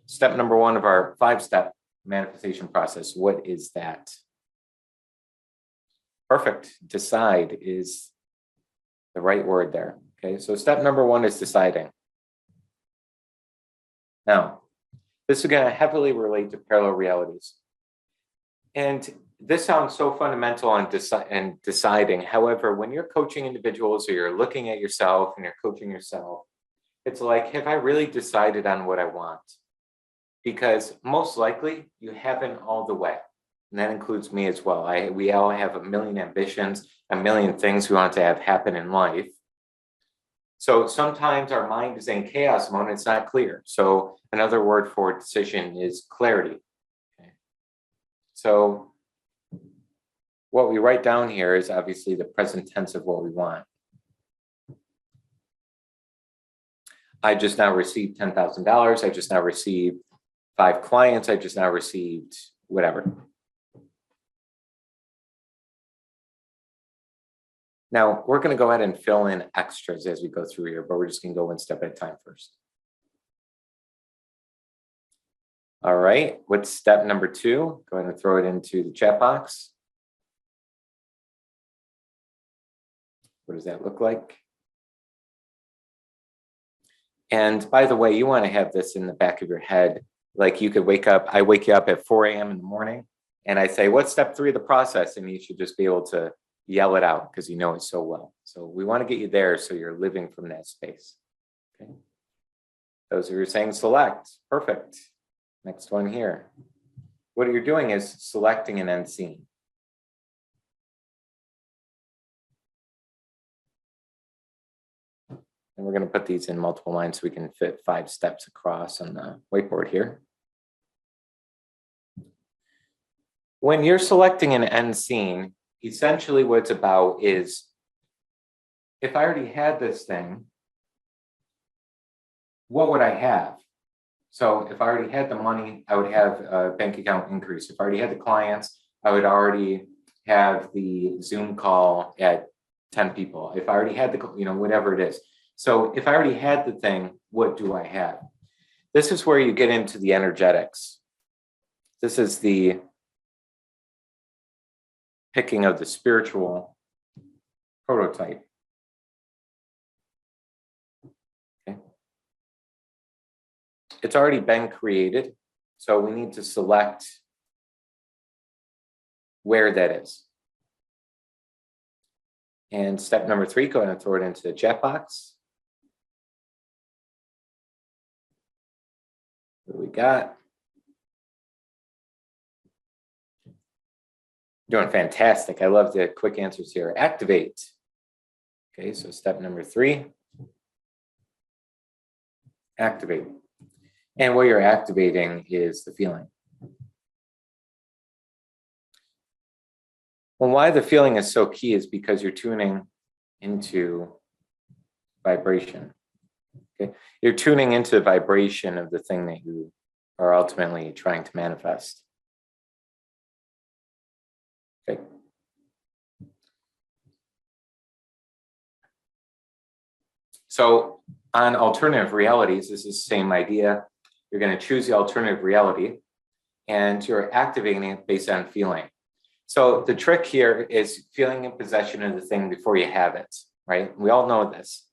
step number 1 of our 5-step manifestation process. What is that? Perfect. Decide is the right word there. Okay, so step number 1 is deciding. Now, this is going to heavily relate to parallel realities. And this sounds so fundamental on deciding. However, when you're coaching individuals or you're looking at yourself and you're coaching yourself, it's like, have I really decided on what I want? Because most likely you haven't all the way. And that includes me as well. We all have a million ambitions, a million things we want to have happen in life. So sometimes our mind is in chaos mode and it's not clear. So another word for decision is clarity. Okay. So what we write down here is obviously the present tense of what we want. I just now received $10,000. I just now received 5 clients. I just now received whatever. Now, we're going to go ahead and fill in extras as we go through here, but we're just going to go one step at a time first. All right, what's step number 2? Go ahead and throw it into the chat box. What does that look like? And by the way, you want to have this in the back of your head. Like you could wake up, I wake you up at 4 a.m. in the morning, and I say, what's step 3 of the process? And you should just be able to yell it out because you know it so well. So we want to get you there so you're living from that space. Okay. Those who are saying select, perfect. Next one here. What you're doing is selecting an end scene. And we're going to put these in multiple lines so we can fit 5 steps across on the whiteboard here. When you're selecting an end scene, essentially what it's about is, if I already had this thing, what would I have? So if I already had the money, I would have a bank account increase. If I already had the clients, I would already have the Zoom call at 10 people. If I already had the, whatever it is. So if I already had the thing, what do I have? This is where you get into the energetics. This is the picking of the spiritual prototype. Okay. It's already been created, so we need to select where that is. And step number 3, go ahead and throw it into the chat box. What do we got? Doing fantastic. I love the quick answers here. Activate. Okay, so step number 3. Activate. And what you're activating is the feeling. Well, why the feeling is so key is because you're tuning into vibration. Okay, you're tuning into the vibration of the thing that you are ultimately trying to manifest. Okay. So on alternative realities, this is the same idea. You're going to choose the alternative reality and you're activating it based on feeling. So the trick here is feeling in possession of the thing before you have it, right? We all know this.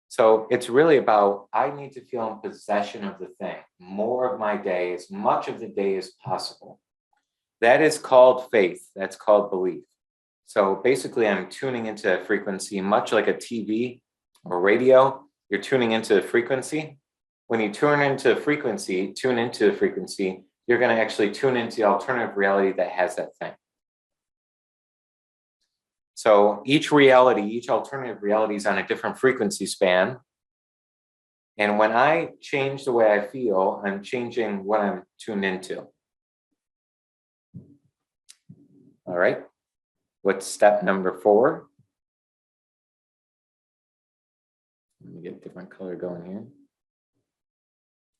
So it's really about, I need to feel in possession of the thing, more of my day, as much of the day as possible. That is called faith. That's called belief. So basically I'm tuning into a frequency, much like a TV or radio, you're tuning into a frequency. When you tune into a frequency, you're going to actually tune into the alternative reality that has that thing. So each reality, each alternative reality is on a different frequency span. And when I change the way I feel, I'm changing what I'm tuned into. All right. What's step number 4? Let me get a different color going here.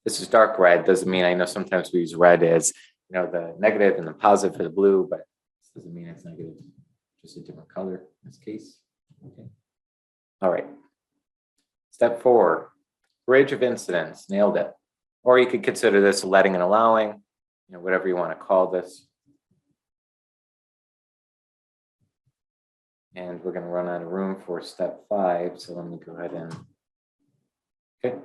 This is dark red. Doesn't mean, I know sometimes we use red as, the negative and the positive for the blue, but this doesn't mean it's negative. Just a different color in this case. Okay. All right. Step 4, bridge of incidents. Nailed it. Or you could consider this letting and allowing, whatever you want to call this. And we're going to run out of room for step 5. So let me go ahead and, okay.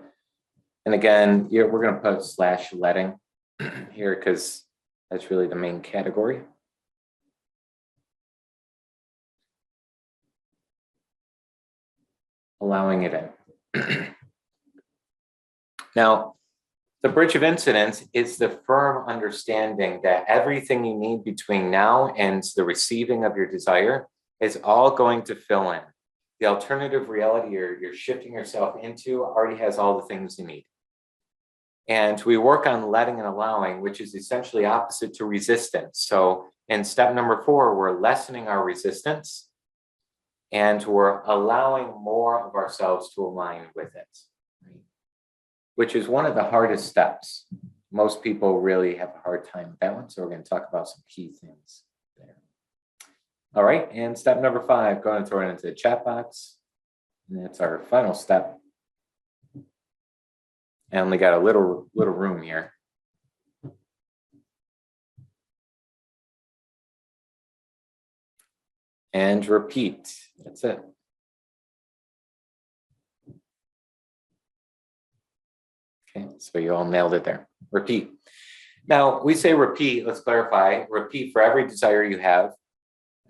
And again, we're going to put / letting here because that's really the main category. Allowing it in. Now, the bridge of incidence is the firm understanding that everything you need between now and the receiving of your desire is all going to fill in. The alternative reality you're shifting yourself into already has all the things you need. And we work on letting and allowing, which is essentially opposite to resistance. So in step number 4, we're lessening our resistance and we're allowing more of ourselves to align with it, right? Which is one of the hardest steps. Most people really have a hard time with that one. So we're going to talk about some key things there. All right, and step number 5, go ahead and throw it into the chat box. And that's our final step. I only got a little room here. And repeat. That's it. Okay, so you all nailed it there. Repeat. Now, we say repeat, let's clarify. Repeat for every desire you have.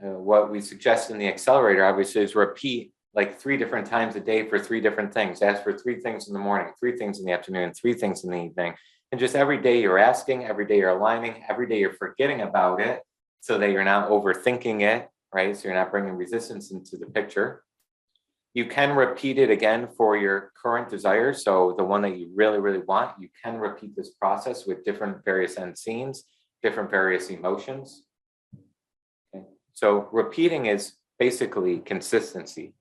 What we suggest in the accelerator, obviously, is repeat like 3 different times a day for 3 different things. Ask for 3 things in the morning, 3 things in the afternoon, 3 things in the evening. And just every day you're asking, every day you're aligning, every day you're forgetting about it so that you're not overthinking it, right? So you're not bringing resistance into the picture. You can repeat it again for your current desire. So the one that you really, really want, you can repeat this process with different various end scenes, different various emotions. Okay. So repeating is basically consistency.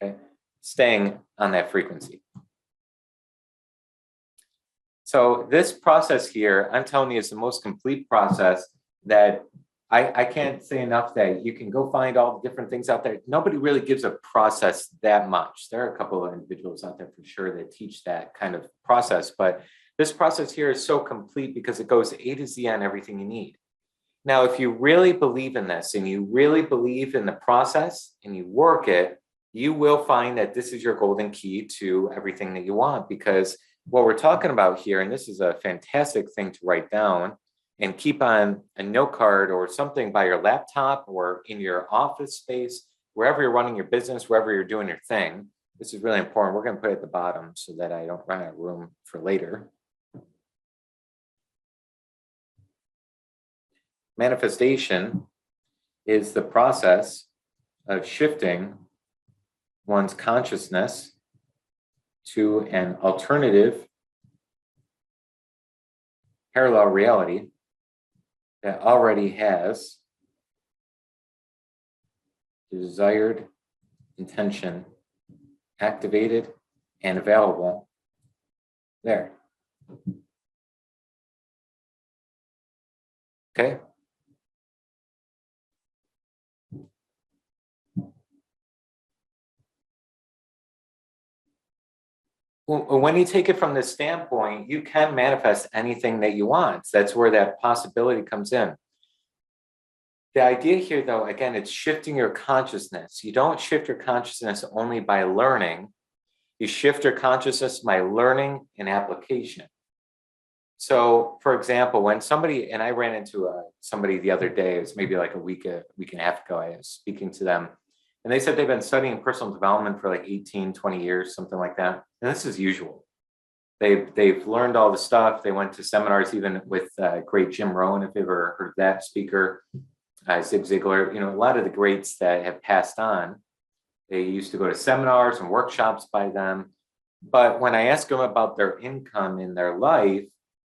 Okay, staying on that frequency. So this process here, I'm telling you, is the most complete process that I can't say enough that you can go find all the different things out there. Nobody really gives a process that much. There are a couple of individuals out there for sure that teach that kind of process, but this process here is so complete because it goes A to Z on everything you need. Now, if you really believe in this and you really believe in the process and you work it, you will find that this is your golden key to everything that you want, because what we're talking about here, and this is a fantastic thing to write down and keep on a note card or something by your laptop or in your office space, wherever you're running your business, wherever you're doing your thing. This is really important. We're going to put it at the bottom so that I don't run out of room for later. Manifestation is the process of shifting one's consciousness to an alternative parallel reality that already has the desired intention activated and available there. Okay. When you take it from this standpoint, you can manifest anything that you want. That's where that possibility comes in. The idea here, though, again, it's shifting your consciousness. You don't shift your consciousness only by learning. You shift your consciousness by learning and application. So, for example, when somebody, and I ran into somebody the other day, it was maybe like a week and a half ago, I was speaking to them. And they said they've been studying personal development for like 18, 20 years, something like that. And this is usual. They've learned all the stuff. They went to seminars even with great Jim Rohn, if you've ever heard that speaker, Zig Ziglar, a lot of the greats that have passed on. They used to go to seminars and workshops by them. But when I ask them about their income in their life,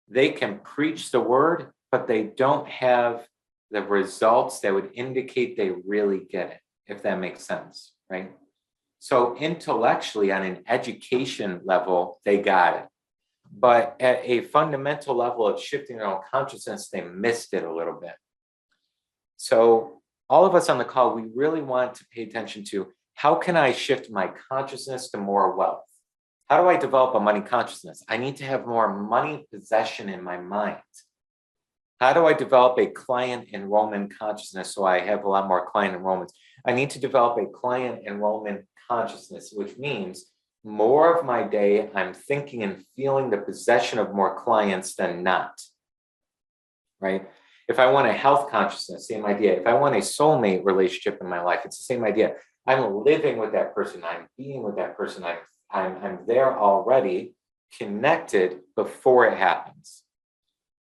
they can preach the word, but they don't have the results that would indicate they really get it, if that makes sense, right? So intellectually, on an education level, they got it. But at a fundamental level of shifting their own consciousness, they missed it a little bit. So all of us on the call, we really want to pay attention to how can I shift my consciousness to more wealth? How do I develop a money consciousness? I need to have more money possession in my mind. How do I develop a client enrollment consciousness so I have a lot more client enrollments? I need to develop a client enrollment consciousness, which means more of my day, I'm thinking and feeling the possession of more clients than not, right? If I want a health consciousness, same idea. If I want a soulmate relationship in my life, it's the same idea. I'm living with that person. I'm being with that person. I'm there already, connected before it happens.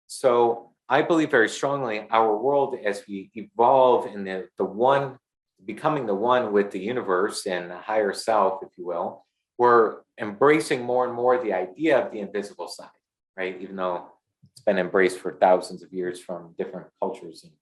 So I believe very strongly our world, as we evolve in the one, becoming the one with the universe and the higher self, if you will, we're embracing more and more the idea of the invisible side, right? Even though it's been embraced for thousands of years from different cultures and